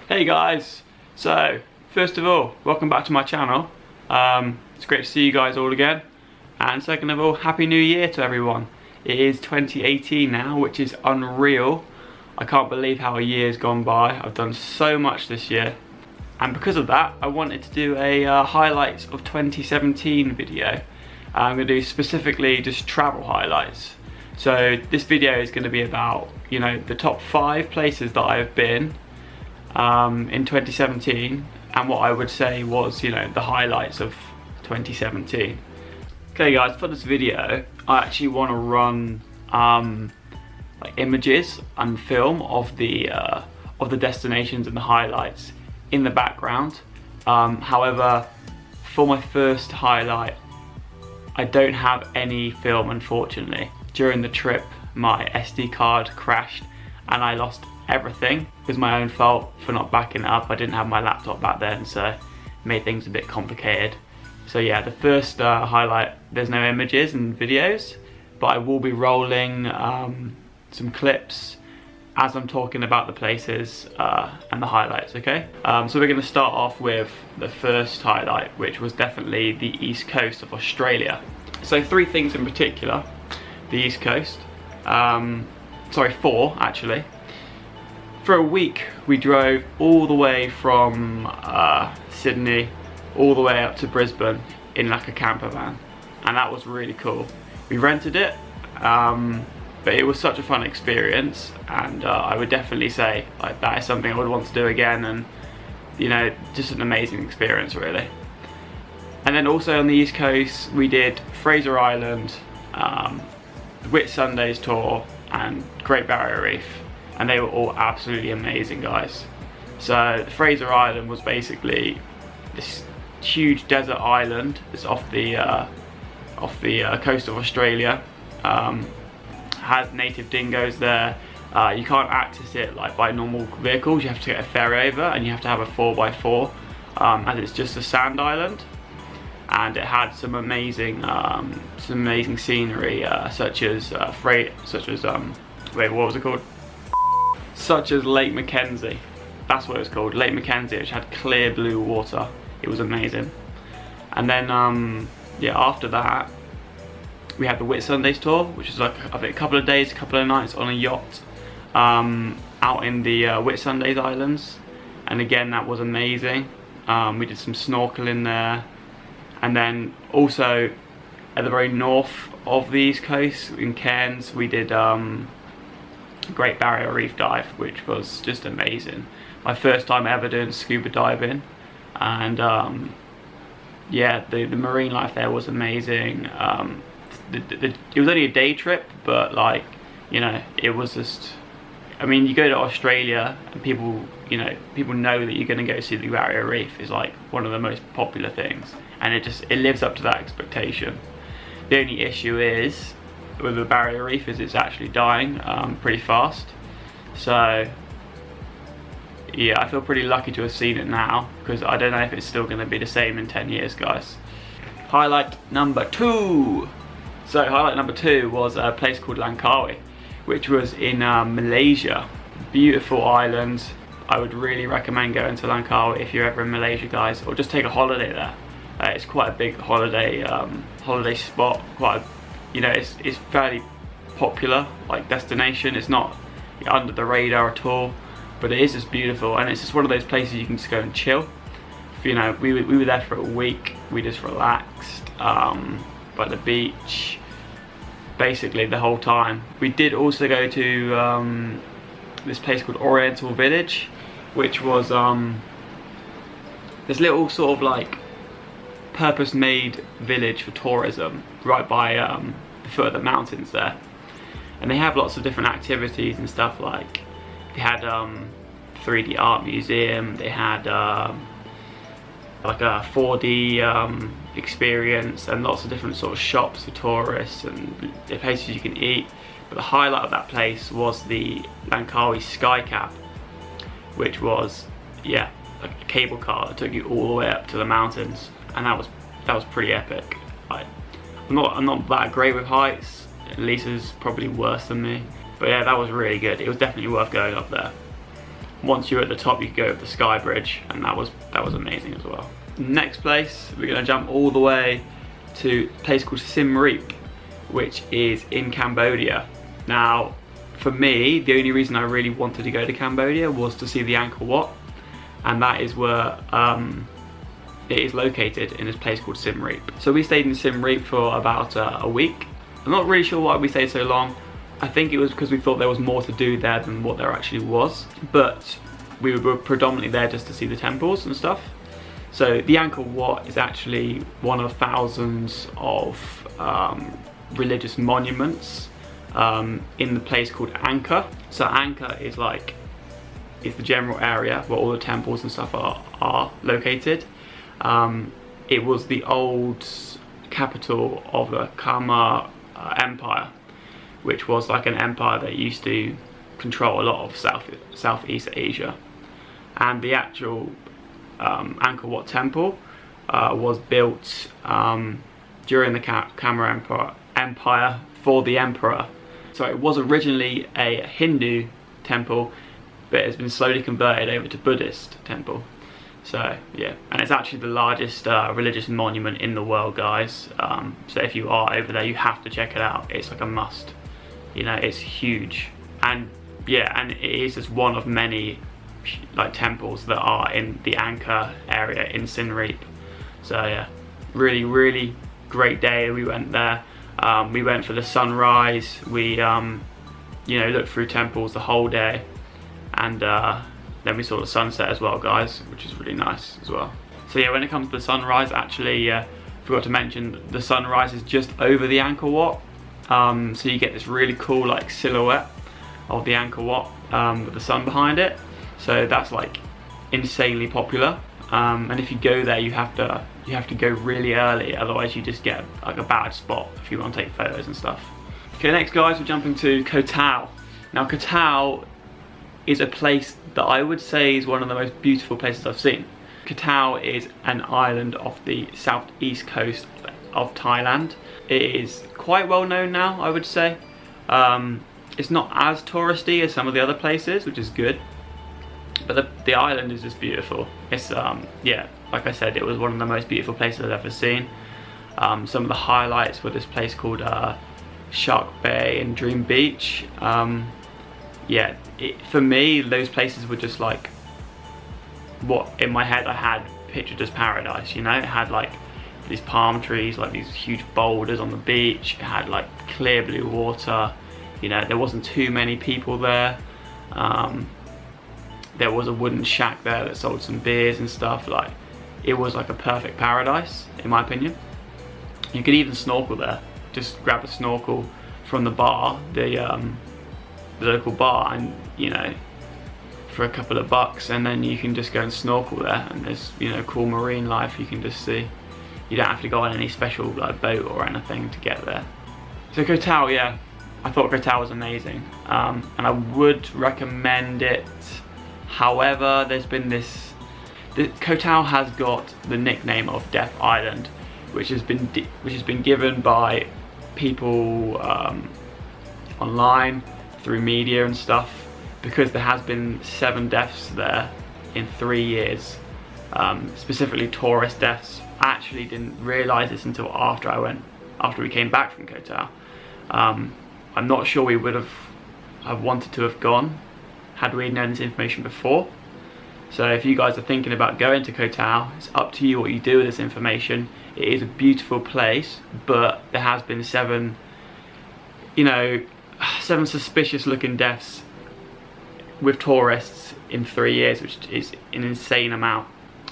Hey guys, so first of all, welcome back to my channel. It's great to see you guys all again, and second of all, Happy New Year to everyone. It is 2018 now, which is unreal. I can't believe how a year's gone by. I've done so much this year, and because of that I wanted to do a highlights of 2017 video. I'm going to do specifically just travel highlights. So this video is going to be about, you know, the top 5 places that I have been in 2017 and what I would say was, you know, the highlights of 2017. Okay guys, for this video I actually want to run like images and film of the destinations and the highlights in the background. However, for my first highlight I don't have any film, unfortunately. During the trip my SD card crashed and I lost everything. It was my own fault for not backing it up. I didn't have my laptop back then, so it made things a bit complicated. So yeah, the first highlight, there's no images and videos, but I will be rolling some clips as I'm talking about the places and the highlights, okay? So we're going to start off with the first highlight, which was definitely the east coast of Australia. So 3 things in particular. The east coast, sorry, 4 actually. For a week we drove all the way from Sydney all the way up to Brisbane in like a camper van, and that was really cool. We rented it, but it was such a fun experience, and I would definitely say like that is something I would want to do again, and you know, just an amazing experience really. And then also on the east coast we did Fraser Island, the Whitsundays tour and Great Barrier Reef, and they were all absolutely amazing, guys. So Fraser Island was basically this huge desert island that's off the coast of Australia. Has native dingoes there. You can't access it like by normal vehicles. You have to get a ferry over, and you have to have a 4x4, as it's just a sand island. And it had some amazing scenery, such as wait, what was it called? Such as Lake Mackenzie. That's what it was called, Lake Mackenzie, which had clear blue water. It was amazing. And then yeah, after that we had the Whitsundays tour, which is like I think a couple of days, a couple of nights on a yacht out in the Whitsundays Islands, and again that was amazing. We did some snorkeling there. And then also at the very north of the east coast in Cairns we did Great Barrier Reef dive, which was just amazing. My first time ever doing scuba diving, and yeah, the marine life there was amazing. It was only a day trip, but like, you know, it was just, I mean, you go to Australia and people know that you're going to go see the Barrier Reef is like one of the most popular things, and it lives up to that expectation. The only issue is with the Barrier Reef is it's actually dying pretty fast. So yeah, I feel pretty lucky to have seen it now, because I don't know if it's still going to be the same in 10 years, guys. Highlight number 2. So highlight number 2 was a place called Langkawi, which was in Malaysia. Beautiful island. I would really recommend going to Langkawi if you're ever in Malaysia, guys, or just take a holiday there. It's quite a big holiday spot. Quite, you know, it's fairly popular like destination. It's not under the radar at all, but it is just beautiful, and it's just one of those places you can just go and chill. You know, we were there for a week. We just relaxed by the beach basically the whole time. We did also go to this place called Oriental Village, which was this little sort of like purpose-made village for tourism right by the foot of the mountains there, and they have lots of different activities and stuff. Like they had 3D art museum, they had like a 4D experience, and lots of different sort of shops for tourists and the places you can eat. But the highlight of that place was the Langkawi Sky Cab, which was, yeah, like a cable car that took you all the way up to the mountains, and that was pretty epic. I'm not that great with heights. Lisa's probably worse than me, but yeah, that was really good. It was definitely worth going up there. once you're at the top, you could go over the sky bridge, and that was amazing as well. Next place, we're gonna jump all the way to a place called Siem Reap, which is in Cambodia. Now, for me, the only reason I really wanted to go to Cambodia was to see the Angkor Wat, and that is where it is located, in this place called Siem Reap. So we stayed in Siem Reap for about a week. I'm not really sure why we stayed so long. I think it was because we thought there was more to do there than what there actually was, but we were predominantly there just to see the temples and stuff. So the Angkor Wat is actually one of thousands of religious monuments in the place called Angkor. So Angkor is the general area where all the temples and stuff are located. It was the old capital of the Khmer Empire, which was like an empire that used to control a lot of Southeast Asia. And the actual Angkor Wat temple was built during the Khmer Empire for the emperor. So it was originally a Hindu temple, but it's been slowly converted over to Buddhist temple. So yeah, and it's actually the largest religious monument in the world, guys. So if you are over there, you have to check it out. It's like a must. You know, it's huge. And yeah, and it is just one of many like temples that are in the Angkor area in Siem Reap. So yeah, really great day. We went there. We went for the sunrise. We you know, looked through temples the whole day, and then we saw the sunset as well, guys, which is really nice as well. So yeah, when it comes to the sunrise, actually forgot to mention the sunrise is just over the Angkor Wat. So you get this really cool like silhouette of the Angkor Wat with the sun behind it. So that's like insanely popular. And if you go there, you have to go really early, otherwise you just get like a bad spot if you want to take photos and stuff. Okay, next guys, we're jumping to Koh Tao. Now Koh Tao is a place that I would say is one of the most beautiful places I've seen. Koh Tao is an island off the southeast coast of Thailand. It is quite well known now, I would say. It's not as touristy as some of the other places, which is good. But the island is just beautiful. It's yeah, like I said, it was one of the most beautiful places I've ever seen. Some of the highlights were this place called Shark Bay and Dream Beach. Yeah, for me, those places were just like what in my head I had pictured as paradise. You know, it had like these palm trees, like these huge boulders on the beach. It had like clear blue water. You know, there wasn't too many people there. There was a wooden shack there that sold some beers and stuff. Like, it was like a perfect paradise, in my opinion. You could even snorkel there. Just grab a snorkel from the bar, the local bar, and you know, for a couple of bucks, and then you can just go and snorkel there, and there's, you know, cool marine life you can just see. You don't have to go on any special like boat or anything to get there. So Koh Tao, yeah, I thought Koh Tao was amazing, and I would recommend it. However, there's been Koh Tao has got the nickname of Death Island, which has been given by people online through media and stuff, because there has been 7 deaths there in 3 years, specifically tourist deaths. I actually didn't realise this until after we came back from Koh Tao. I'm not sure we would have wanted to have gone had we known this information before. So if you guys are thinking about going to Koh Tao, it's up to you what you do with this information. It is a beautiful place, but there has been 7 suspicious looking deaths with tourists in 3 years, which is an insane amount.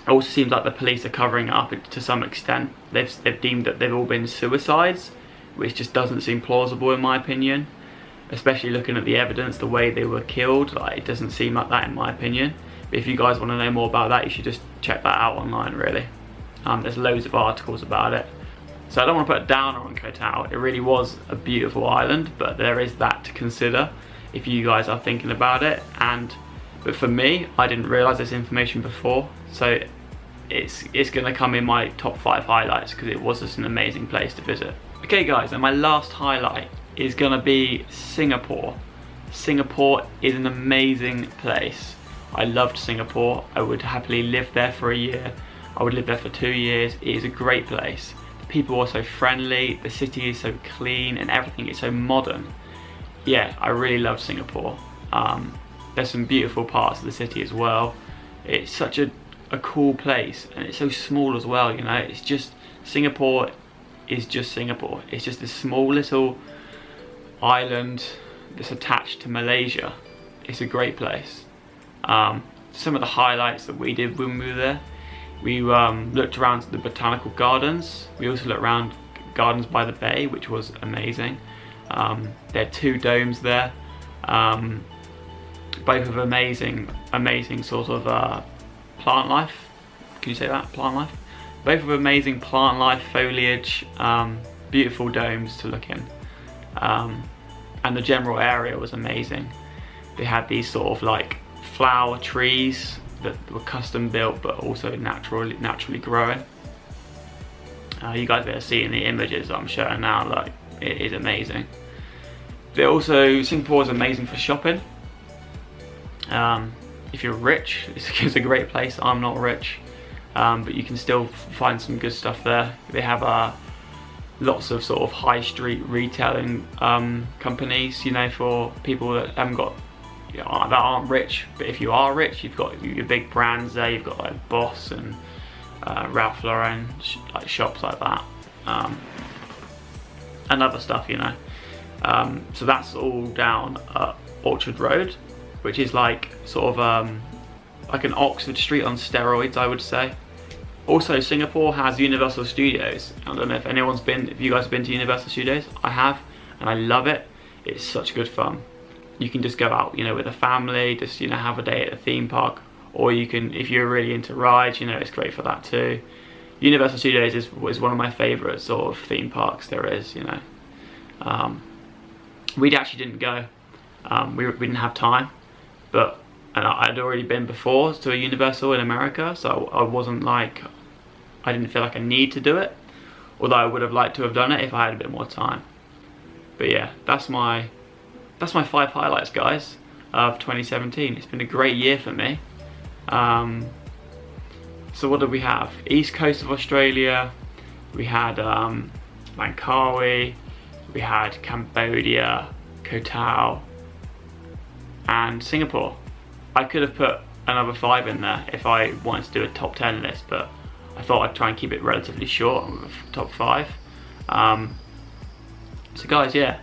It also seems like the police are covering it up to some extent. They've deemed that they've all been suicides, which just doesn't seem plausible in my opinion. Especially looking at the evidence, the way they were killed, like, it doesn't seem like that in my opinion. But if you guys want to know more about that, you should just check that out online, really. There's loads of articles about it. So I don't want to put a downer on Koh Tao. It really was a beautiful island, but there is that to consider if you guys are thinking about it. But for me, I didn't realise this information before, so it's going to come in my top 5 highlights because it was just an amazing place to visit. Okay guys, and my last highlight is gonna be Singapore. Singapore is an amazing place. I loved Singapore. I would happily live there for a year. I would live there for 2 years. It is a great place. The people are so friendly, the city is so clean, and everything is so modern. Yeah, I really loved Singapore. There's some beautiful parts of the city as well. It's such a cool place, and it's so small as well, you know. It's just, Singapore is just Singapore. It's just this small little island that's attached to Malaysia. It's a great place. Some of the highlights that we did when we were there, we looked around the botanical gardens. We also looked around Gardens by the Bay, which was amazing. There are 2 domes there, both of amazing sort of plant life. Can you say that? Plant life? Both of amazing plant life, foliage, beautiful domes to look in. And the general area was amazing. They had these sort of like flower trees that were custom built but also naturally growing. You guys better see in the images that I'm showing now, like, it is amazing. But also, Singapore is amazing for shopping. If you're rich, it's a great place. I'm not rich, but you can still find some good stuff there. They have lots of sort of high street retailing companies, you know, for people that haven't got, you know, that aren't rich. But if you are rich, you've got your big brands there. You've got like Boss and Ralph Lauren, like shops like that, and other stuff, you know. So that's all down Orchard Road, which is like sort of like an Oxford Street on steroids, I would say. Also, Singapore has Universal Studios. I don't know if if you guys have been to Universal Studios. I have, and I love it. It's such good fun. You can just go out, you know, with a family, just, you know, have a day at the theme park, or you can, if you're really into rides, you know, it's great for that too. Universal Studios is one of my favourite sort of theme parks there is, you know. We actually didn't go. We didn't have time, but I'd already been before to a Universal in America, so I wasn't like, I didn't feel like I need to do it, although I would have liked to have done it if I had a bit more time. But yeah, that's my 5 highlights, guys, of 2017. It's been a great year for me. So what did we have? East coast of Australia, we had Langkawi, we had Cambodia, Koh Tao, and Singapore. I could have put another 5 in there if I wanted to do a top 10 list, but I thought I'd try and keep it relatively short with top 5. So guys, yeah,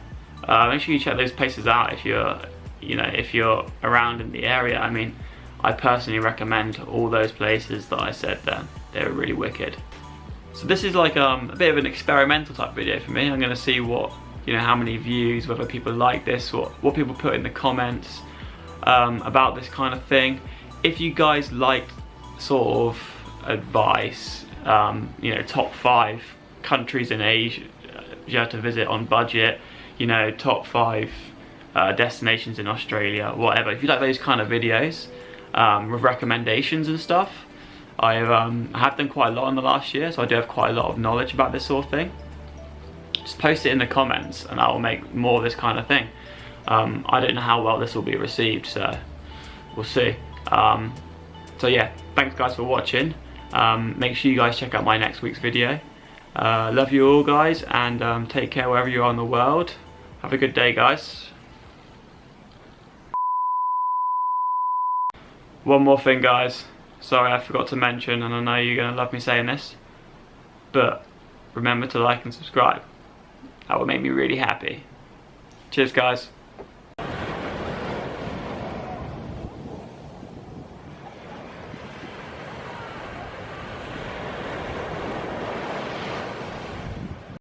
make sure you check those places out if you're around in the area. I mean, I personally recommend all those places that I said there. They're really wicked. So this is like a bit of an experimental type video for me. I'm going to see what, you know, how many views, whether people like this, what people put in the comments about this kind of thing. If you guys like sort of advice, you know, top 5 countries in Asia to visit on budget, you know, top 5 destinations in Australia, whatever. If you like those kind of videos with recommendations and stuff, I have done quite a lot in the last year, so I do have quite a lot of knowledge about this sort of thing. Just post it in the comments and I will make more of this kind of thing. I don't know how well this will be received, so we'll see. So yeah, thanks guys for watching. Make sure you guys check out my next week's video. Love you all, guys, and take care wherever you are in the world. Have a good day, guys. One more thing, guys. Sorry, I forgot to mention, and I know you're going to love me saying this, but remember to like and subscribe. That would make me really happy. Cheers, guys.